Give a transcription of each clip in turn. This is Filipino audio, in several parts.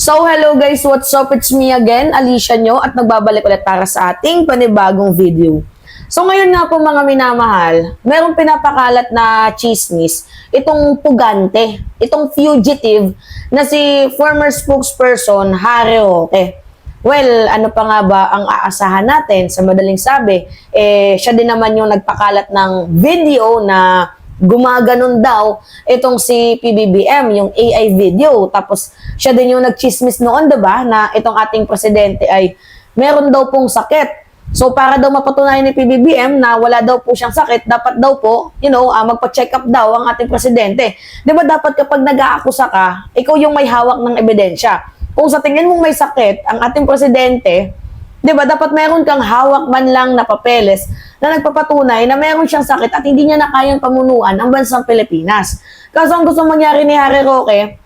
So hello guys, what's up? It's me again, Alicia nyo, at nagbabalik ulit para sa ating panibagong video. So ngayon nga po mga minamahal, merong pinapakalat na chismis, itong pugante, itong fugitive na si former spokesperson Harry Roque. Well, ano pa nga ba ang aasahan natin? Sa madaling sabi, siya din naman yung nagpakalat ng video na gumaganon daw itong si PBBM, yung AI video. Tapos, siya din yung nagchismis noon, diba, na itong ating presidente ay meron daw pong sakit. So, para daw mapatunayan ni PBBM na wala daw po siyang sakit, dapat daw po, magpa-check up daw ang ating presidente. Diba dapat kapag nag-aakusa ka, ikaw yung may hawak ng ebidensya. Kung sa tingin mong may sakit ang ating presidente, diba, dapat meron kang hawak man lang na papeles na nagpapatunay na meron siyang sakit at hindi niya na kayang pamunuan ang bansang Pilipinas. Kaso ang gusto mangyari ni Harry Roque,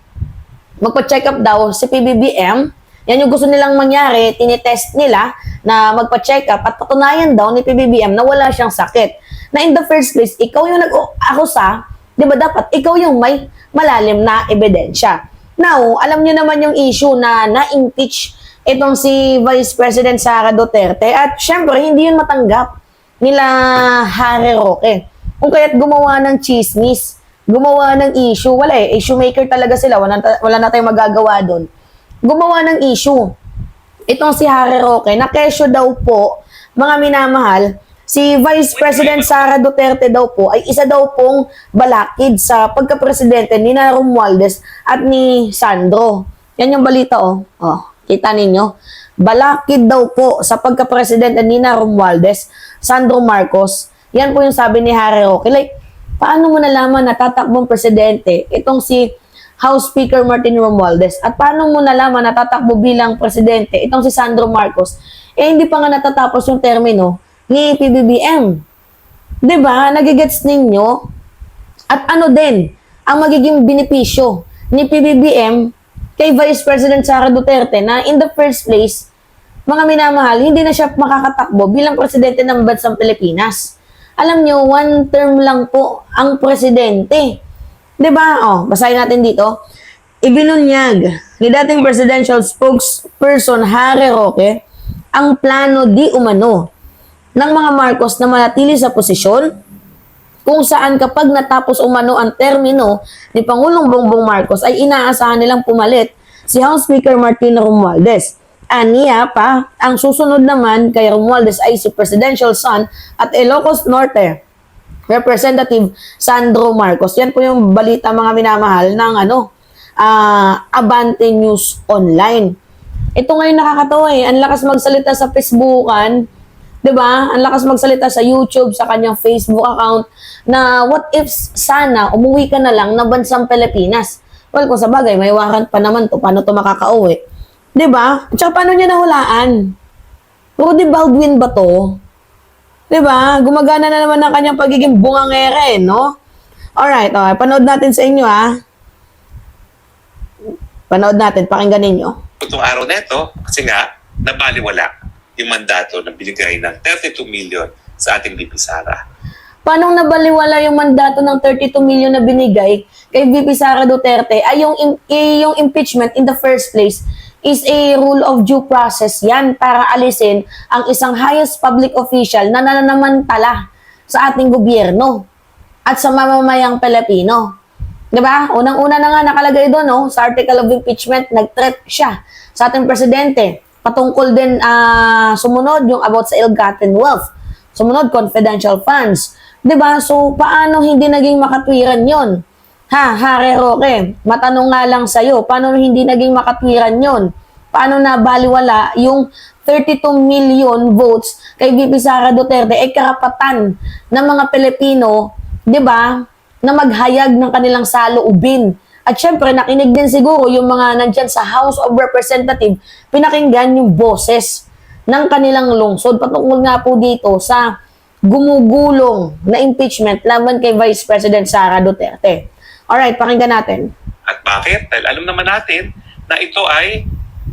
magpa-check up daw si PBBM. Yan yung gusto nilang mangyari, tinitest nila na magpa-check up at patunayan daw ni PBBM na wala siyang sakit. Na in the first place, ikaw yung nag-akusa, diba dapat ikaw yung may malalim na ebidensya. Now, alam niyo naman yung issue na na-impeach itong si Vice President Sara Duterte at syempre hindi yun matanggap nila Harry Roque. Kung kaya't gumawa ng chismis, gumawa ng issue, wala issue maker talaga sila, wala na tayong magagawa doon. Gumawa ng issue. Itong si Harry Roque, na kesyo daw po, mga minamahal, si Vice President Sara Duterte daw po ay isa daw pong balakid sa pagka-presidente ni Romualdez at ni Sandro. Yan yung balita kita ninyo. Balakid daw po sa pagka-presidente ni Romualdez, Sandro Marcos. Yan po yung sabi ni Harry Roque. Like, paano mo nalaman na tatakbong presidente itong si House Speaker Martin Romualdez? At paano mo nalaman na tatakbo bilang presidente itong si Sandro Marcos? Hindi pa nga natatapos yung termino ni PBBM. Diba? Nagigets ninyo? At ano din ang magiging benepisyo ni PBBM kay Vice President Sara Duterte na in the first place, mga minamahal, hindi na siya makakatakbo bilang presidente ng bansang Pilipinas. Alam nyo, one term lang po ang presidente. Diba? Basahin natin dito. Ibinunyag ni dating presidential spokesperson Harry Roque ang plano di umano ng mga Marcos na manatili sa posisyon kung saan kapag natapos umano ang termino ni Pangulong Bongbong Marcos ay inaasahan nilang pumalit si House Speaker Martin Romualdez. Aniya pa, ang susunod naman kay Romualdez ay si presidential son at Ilocos Norte Representative Sandro Marcos. Yan po yung balita mga minamahal ng Abante News Online. Ito ngayon nakakatawa ang lakas magsalita sa Facebookan, diba? Ang lakas magsalita sa YouTube, sa kanyang Facebook account, na what if sana umuwi ka na lang na bansang Pilipinas? Well, kung sa bagay, may warrant pa naman to. Paano to makakauwi? Diba? At saka paano niya nahulaan? Rudy Baldwin ba to? Diba? Gumagana na naman ang kanyang pagiging bungangere, no? Alright, panood natin sa inyo, Panood natin, pakinggan ninyo. Itong araw na ito, kasi nga, nabaliwala yung mandato na binigay ng 32 million sa ating VP Sara. Paano nabaliwala yung mandato ng 32 million na binigay kay VP Sara Duterte ay yung impeachment in the first place is a rule of due process yan para alisin ang isang highest public official na nananamantala sa ating gobyerno at sa mamamayang Pilipino. Diba? Unang-una na nga nakalagay doon, sa article of impeachment, nag-threat siya sa ating presidente. Patungkol din sumunod yung about sa ill-gotten wealth. Sumunod, confidential funds. Diba? So, paano hindi naging makatwiran yon? Harry Roque, matanong nga lang sa'yo, paano hindi naging makatwiran yon? Paano nabaliwala yung 32 million votes kay VP Sara Duterte karapatan ng mga Pilipino, diba, na maghayag ng kanilang saloobin? At syempre, nakinig din siguro yung mga nandyan sa House of Representatives, pinakinggan yung boses ng kanilang lungsod patungkol nga po dito sa gumugulong na impeachment laban kay Vice President Sara Duterte. Alright, pakinggan natin. At bakit? Dahil alam naman natin na ito ay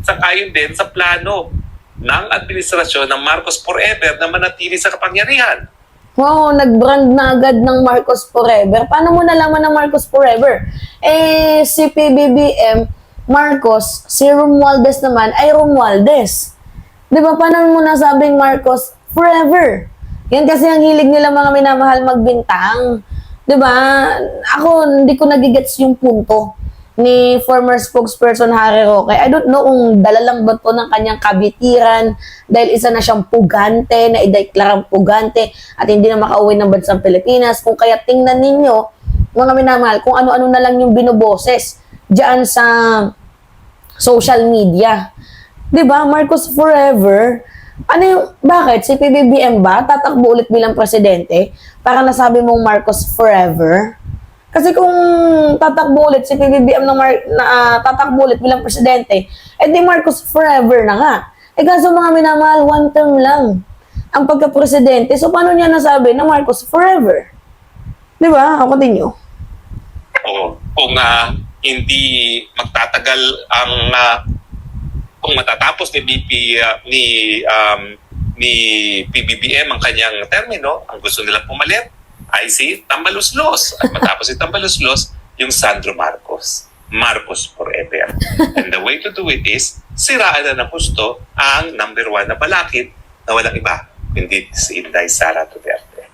sangayon din sa plano ng administrasyon ng Marcos Forever na manatili sa kapangyarihan. Wow, nag-brand na agad ng Marcos Forever. Paano mo nalaman ng Marcos Forever? Si PBBM, Marcos, si Romualdez naman ay Romualdez. Di ba? Paano mo nasabing Marcos forever? Yan kasi ang hilig nila mga minamahal magbintang. Di ba? Ako, hindi ko nagigets yung punto ni former spokesperson Harry Roque. I don't know kung dala lang ba to ng kanyang kabitiran dahil isa na siyang pugante, na ideklarang pugante at hindi na makauwi ng bansang Pilipinas. Kung kaya tingnan ninyo, mga minamahal, kung ano-ano na lang yung binoboses diyan sa social media. 'Di ba? Marcos forever. Ano yung, bakit? Si PBBM ba tatakbo ulit bilang presidente para nasabi mong Marcos forever? Kasi kung tatakbo ulit si PBBM tatakbo ulit bilang presidente, di Marcos forever na nga. Kaso mga minamahal, one term lang ang pagka-presidente. So, paano niya nasabi na Marcos forever? Di ba? Ako din yun. Oo. Kung hindi magtatagal ang kung matatapos ni ni PBBM ang kanyang termino, ang gusto nilang pumalit ay si Tambaluslos. At matapos si Tambaluslos, yung Sandro Marcos. Marcos forever. And the way to do it is, siraan na ng gusto ang number 1 na balakid na walang iba, hindi si Inday Sara Duterte.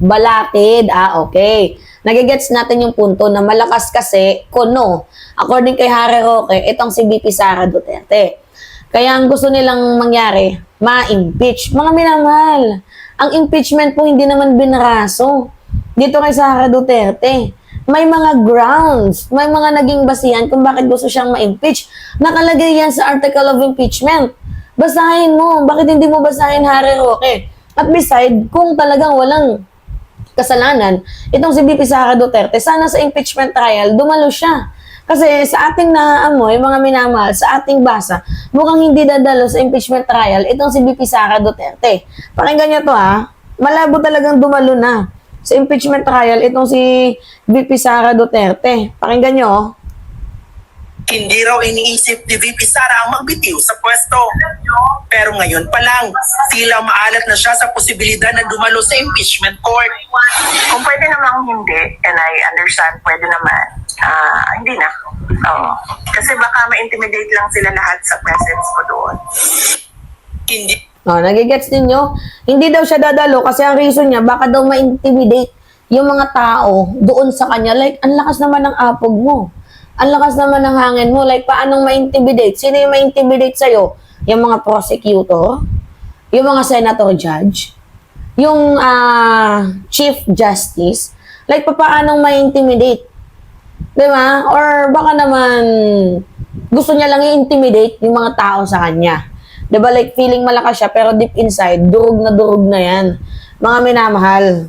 Balakid. Okay. Nagigets natin yung punto na malakas kasi kuno. According kay Harry Roque, itong si VP Sara Duterte. Kaya ang gusto nilang mangyari, ma-impeach. Mga minamahal, ang impeachment po hindi naman binaraso. Dito kay Sara Duterte, may mga grounds, may mga naging basihan kung bakit gusto siyang ma-impeach. Nakalagay yan sa article of impeachment. Basahin mo. Bakit hindi mo basahin, Harry Roque? At beside, kung talagang walang kasalanan, itong si VP Sara Duterte, sana sa impeachment trial, dumalo siya. Kasi sa ating naaamoy, mga minamahal, sa ating basa, mukhang hindi dadalo sa impeachment trial, itong si VP Sara Duterte. Pakinggan niyo to malabo talagang dumalo na sa impeachment trial, itong si VP Sara Duterte. Pakinggan niyo Hindi raw iniisip ni VP Sara ang magbitiw sa pwesto. Pero ngayon pa lang, tila maalat na siya sa posibilidad na dumalo sa impeachment court. Kung pwede namang hindi, and I understand, pwede naman, hindi na. Kasi baka ma-intimidate lang sila lahat sa presence ko doon. Hindi nagigets ninyo? Hindi daw siya dadalo kasi ang reason niya, baka daw ma-intimidate yung mga tao doon sa kanya. Like, ang lakas naman ng apog mo. Ang lakas naman ng hangin mo. Like, paanong ma-intimidate? Sino yung ma-intimidate sa'yo? Yung mga prosecutor? Yung mga senator judge? Yung chief justice? Like, paanong ma-intimidate? Diba? Or baka naman gusto niya lang i-intimidate yung mga tao sa kanya. Diba? Like, feeling malakas siya, pero deep inside, durug na yan. Mga minamahal.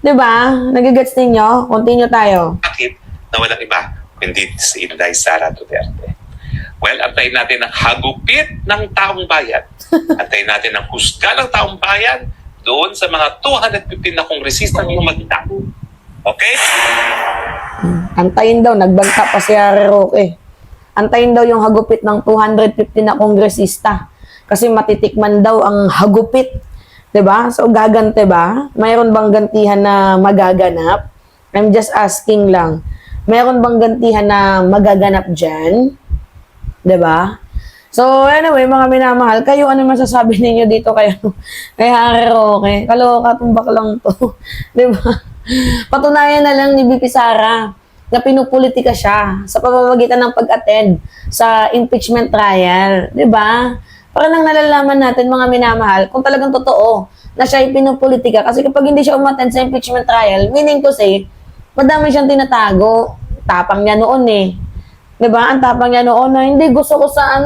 Diba? Nagigets ninyo? Continue tayo. Bakit na walang iba, hindi si Inday Sara Duterte? Well, antayin natin ang hagupit ng taong bayan. Antayin natin ang husga ng taong bayan doon sa mga 215 na kongresistang lumagda. Okay? Antayin daw, nagbanta pa si Harry Roque. Antayin daw yung hagupit ng 250 na kongresista. Kasi matitikman daw ang hagupit. 'Di ba? So, gagante ba? Mayroon bang gantihan na magaganap? I'm just asking lang. Mayroon bang gantihan na magaganap dyan? 'Di ba? So, anyway, mga minamahal, kayo ano masasabi ninyo dito kay Harry Roque? Kaloka, tumbak lang to. 'Di ba? Patunayan na lang ni VP Sara na pinupolitika siya sa pamamagitan ng pag-attend sa impeachment trial. 'Di ba? Para nang nalalaman natin, mga minamahal, kung talagang totoo na siya ay pinupolitika. Kasi kapag hindi siya umattend sa impeachment trial, meaning to say, madami siyang tinatago. Tapang niya noon eh. 'Di ba? Ang tapang niya noon na hindi gusto ko sa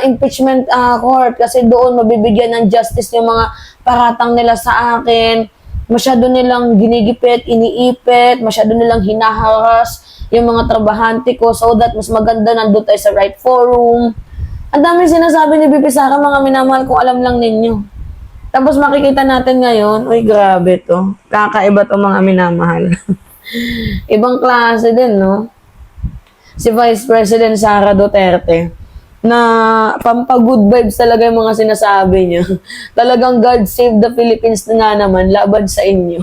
impeachment court kasi doon mabibigyan ng justice yung mga paratang nila sa akin. Masyado nilang ginigipit, iniipit, masyado nilang hinaharas yung mga trabahante ko so that mas maganda nandun tayo sa right forum. Ang dami sinasabi ni VP Sara, mga minamahal, kung alam lang ninyo. Tapos makikita natin ngayon, uy, grabe to. Kakaiba to, mga minamahal. Ibang klase din, no? Si Vice President Sara Duterte, na pampagood vibes talaga yung mga sinasabi niya. Talagang God save the Philippines na nga naman, laban sa inyo.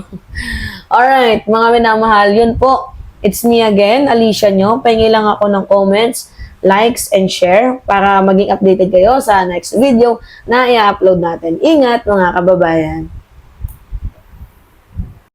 Alright, mga minamahal, yun po It's me again, Alicia nyo. Pahingi lang ako ng comments, likes, and share para maging updated kayo sa next video na i-upload natin. Ingat mga kababayan!